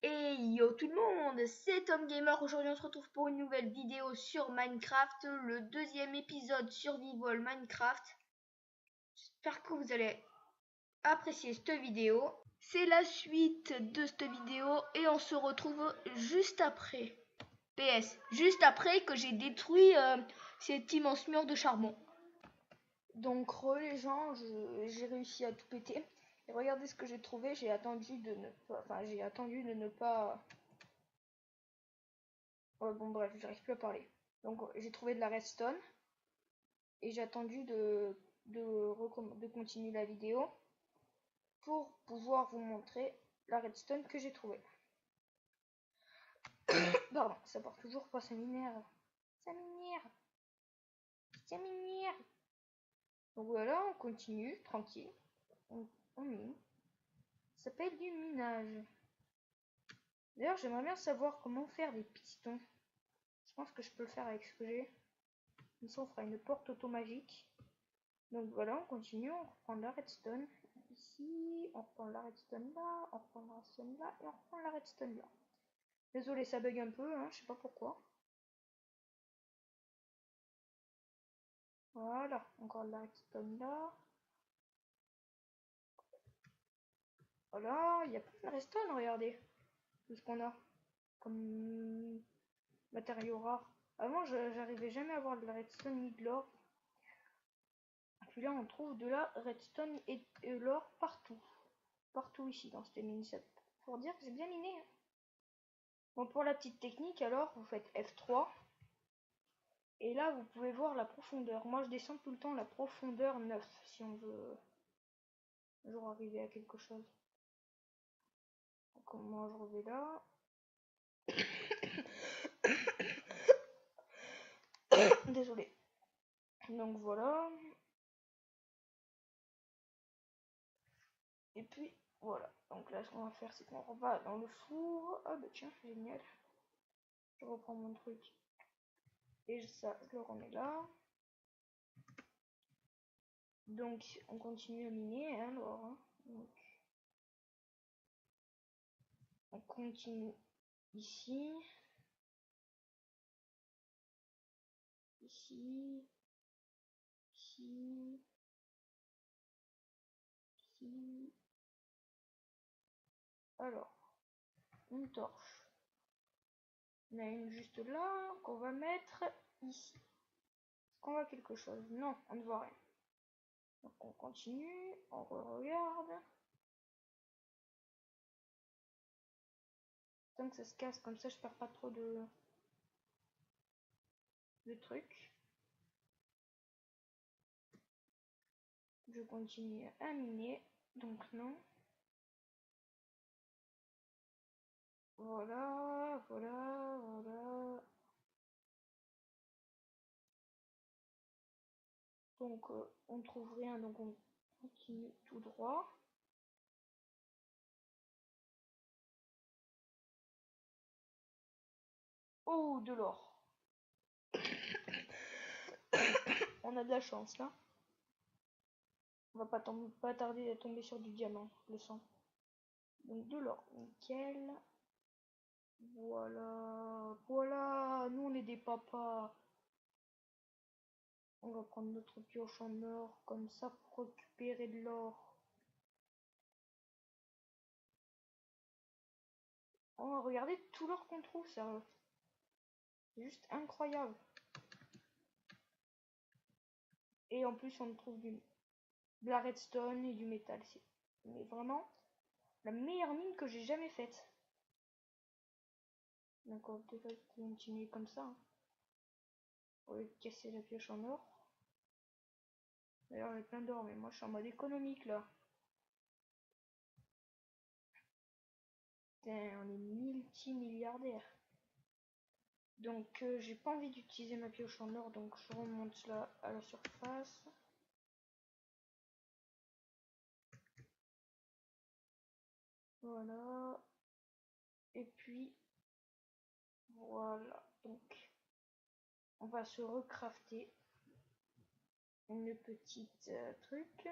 Et yo tout le monde, c'est Tom Gamer. Aujourd'hui on se retrouve pour une nouvelle vidéo sur Minecraft, le deuxième épisode Survival Minecraft. J'espère que vous allez apprécier cette vidéo. C'est la suite de cette vidéo et on se retrouve juste après. PS, juste après que j'ai détruit cet immense mur de charbon. Donc les gens, j'ai réussi à tout péter. Et regardez ce que j'ai trouvé, j'ai attendu de ne pas... Ouais, bon bref, j'arrive plus à parler. Donc j'ai trouvé de la redstone et j'ai attendu de continuer la vidéo pour pouvoir vous montrer la redstone que j'ai trouvée. Pardon, ça part toujours pas, ça m'énerve. Ça m'énerve. Ça m'énerve. Donc voilà, on continue, tranquille. On mine. Ça s'appelle du minage. D'ailleurs, j'aimerais bien savoir comment faire des pistons. Je pense que je peux le faire avec ce que j'ai. Comme ça, on fera une porte automagique. Donc voilà, on continue, on reprend la redstone ici, on reprend la redstone là, on reprend la redstone là, et on reprend la redstone là. Désolé, ça bug un peu, hein, je sais pas pourquoi. Voilà, encore de la redstone là. Voilà, il y a plus de redstone, regardez. Tout ce qu'on a comme matériaux rares. Avant, j'arrivais jamais à avoir de la redstone ni de l'or. Puis là, on trouve de la redstone et de l'or partout. Partout ici, dans cette mine. Pour dire que j'ai bien miné. Bon, pour la petite technique, alors, vous faites F3. Et là, vous pouvez voir la profondeur. Moi, je descends tout le temps la profondeur 9, si on veut un jour arriver à quelque chose. Donc, moi, je reviens là. Désolé. Donc, voilà. Et puis, voilà. Donc là, ce qu'on va faire, c'est qu'on va dans le four. Ah, bah tiens, génial. Je reprends mon truc. Et ça, je le remets là. Donc, on continue à miner, hein, alors. Hein. Donc, on continue ici. Ici. Ici. Ici. Alors, une torche. On a une juste là qu'on va mettre ici. Est-ce qu'on voit quelque chose? Non, on ne voit rien. Donc on continue, on regarde. Tant que ça se casse comme ça, je perds pas trop de trucs. Je continue à miner. Donc non. Voilà, voilà, voilà. Donc on trouve rien, donc on continue tout droit. Oh, de l'or. On a de la chance là. On va pas tarder à tomber sur du diamant, le sang. Donc de l'or, nickel. Voilà, voilà, nous on est des papas. On va prendre notre pioche en or comme ça pour récupérer de l'or. On va regarder tout l'or qu'on trouve, sérieux. C'est juste incroyable. Et en plus on trouve de la redstone et du métal. Mais vraiment la meilleure mine que j'ai jamais faite. Donc on va peut-être continuer comme ça. Hein. On va casser la pioche en or. D'ailleurs j'ai plein d'or, mais moi je suis en mode économique là. Putain, on est multimilliardaire. Donc j'ai pas envie d'utiliser ma pioche en or, donc je remonte là à la surface. Voilà. Et puis voilà. Donc on va se recrafter une petite truc.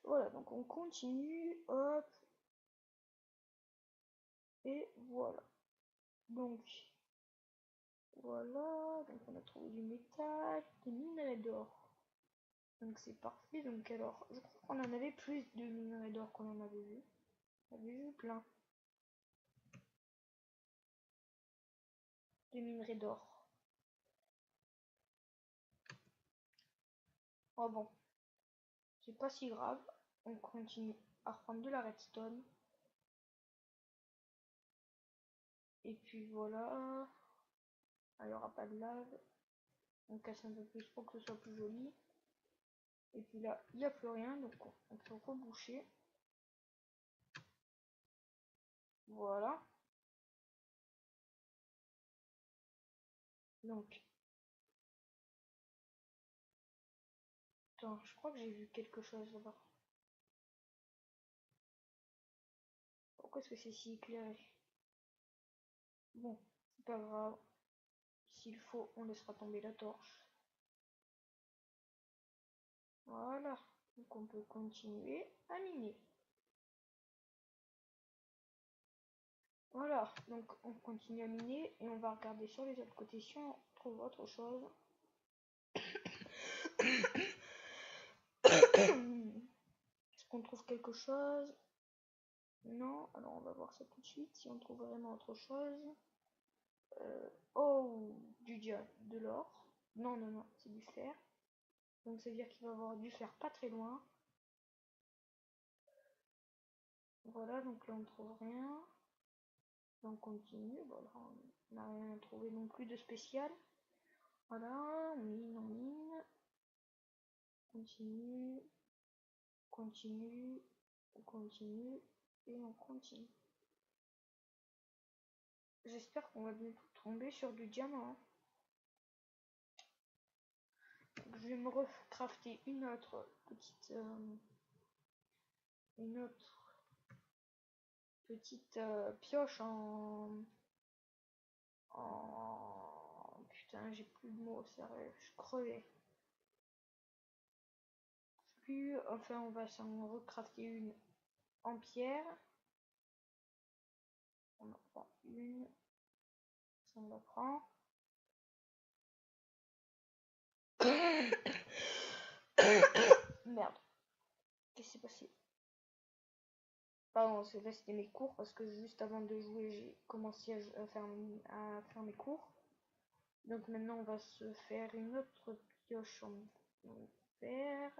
Voilà, donc on continue, hop, et voilà. Donc, voilà, donc on a trouvé du métal, des minerais d'or. Donc c'est parfait, donc alors, je crois qu'on en avait plus de minerais d'or qu'on en avait vu. On avait vu plein de minerais d'or. Oh bon, c'est pas si grave, on continue à reprendre de la redstone. Et puis voilà, il n'y aura pas de lave. On casse un peu plus pour que ce soit plus joli. Et puis là, il n'y a plus rien, donc on peut reboucher. Voilà. Donc, attends, je crois que j'ai vu quelque chose là-bas. Pourquoi est-ce que c'est si éclairé? Bon, c'est pas grave. S'il faut, on laissera tomber la torche. Voilà. Donc on peut continuer à miner. Voilà, donc on continue à miner et on va regarder sur les autres côtés si on trouve autre chose. Est-ce qu'on trouve quelque chose? Non, alors on va voir ça tout de suite si on trouve vraiment autre chose. Oh, du diamant, de l'or. Non, non, non, c'est du fer. Donc ça veut dire qu'il va y avoir du fer pas très loin. Voilà, donc là on ne trouve rien. On continue, voilà, on n'a rien trouvé non plus de spécial. Voilà, on mine, on mine. Continue, continue, on continue et on continue. J'espère qu'on va bientôt tomber sur du diamant. Donc, je vais me recrafter une autre petite pioche putain, j'ai plus de mots, sérieux, je crevais. Plus, enfin, on va s'en recrafter une en pierre. On en prend une, ça on la prend. Merde, qu'est-ce qui s'est passé? Pardon, là c'était mes cours parce que juste avant de jouer, j'ai commencé à faire mes cours. Donc maintenant on va se faire une autre pioche en fer.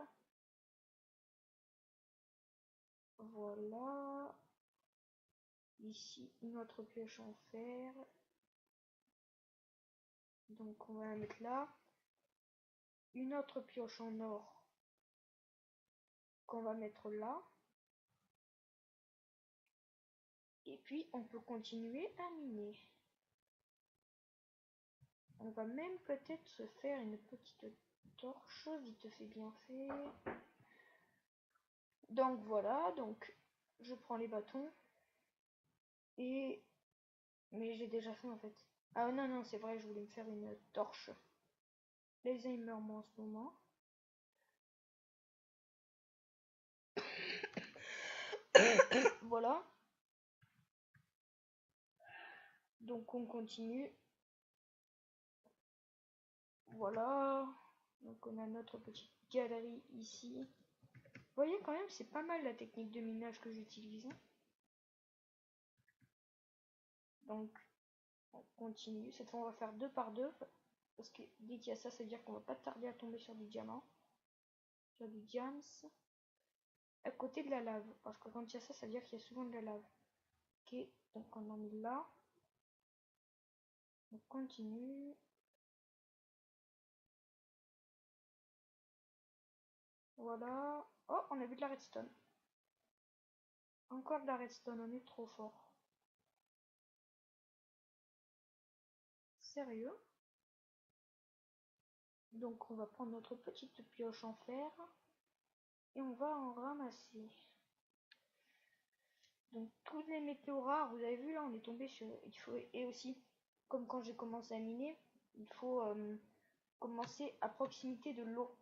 Voilà. Ici une autre pioche en fer. Donc on va la mettre là. Une autre pioche en or qu'on va mettre là. Et puis on peut continuer à miner. On va même peut-être se faire une petite torche, vite fait bien fait. Donc voilà, donc je prends les bâtons. Et... Mais j'ai déjà fait en fait. Ah non, non, c'est vrai, je voulais me faire une torche. L'Alzheimer moi en ce moment. Voilà. Donc on continue. Voilà. Donc on a notre petite galerie ici. Vous voyez quand même, c'est pas mal la technique de minage que j'utilise. Donc on continue. Cette fois on va faire 2 par 2. Parce que dès qu'il y a ça, ça veut dire qu'on va pas tarder à tomber sur du diamant. Sur du diams. À côté de la lave. Parce que quand il y a ça, ça veut dire qu'il y a souvent de la lave. Ok, donc on en met là. On continue. Voilà. Oh, on a vu de la redstone. Encore de la redstone, on est trop fort. Sérieux? Donc on va prendre notre petite pioche en fer. Et on va en ramasser. Donc tous les météos rares, vous avez vu là, on est tombé sur... Et aussi, comme quand j'ai commencé à miner, il faut commencer à proximité de l'eau.